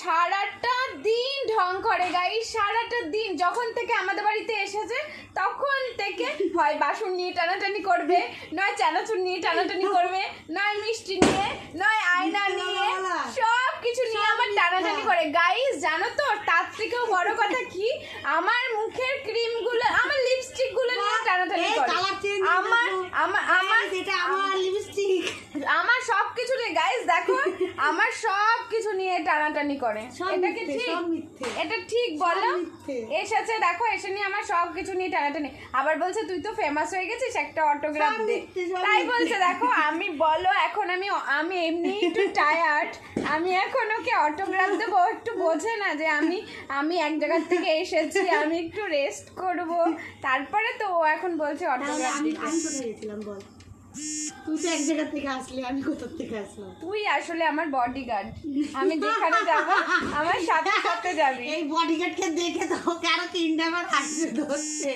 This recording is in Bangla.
সারাটা দিন ঢং করে গাইস, সারাটা দিন যখন থেকে আমাদের বাড়িতে এসেছে তখন থেকে হয় বাসন নিয়ে টানাটানি করবে, নয় চানাচুর নিয়ে টানাটানি করবে, নয় মিষ্টি নিয়ে, নয় আয়না নিয়ে, সব কিছু নিয়ে আমার টানাটানি করে। গাইস জানো তো তার থেকেও বড় কথা কি, আমার মুখের ক্রিমগুলো, আমার লিপস্টিকগুলো নিয়ে টানাটানি করে। আমার সব কিছু নিয়ে গাইস দেখো, আমার সব কিছু নিয়ে টানাটানি করে। এটা কি ঠিক? এটা ঠিক বলো? এসেছে দেখো, এসে নিয়ে আমার সব কিছু নিয়ে টানাটানি, আবার বলছে তুই তো ফেমাস হয়ে গেছিস একটা অটোগ্রাফ দে, তাই বলছে। দেখো আমি বলো এখন আমি এমনি একটু টায়ার্ড, আমি এখন ওকে অটোগ্রাফ দেবো, একটু বোঝে না যে আমি এক জায়গার থেকে এসেছি, আমি একটু রেস্ট করব, তারপরে তো ও এখন বলছে অটোগ্রাফ দিতে। তুই তো এক জায়গা থেকে আসলি, আমি কোথা থেকে আসলাম? তুই আসলে আমার বডিগার্ড, আমি যেখানে যাব আমার সাথে সাথে যাবি। এই বডিগার্ডকে দেখে তো কারো 3টা বার হাসি ধরছে।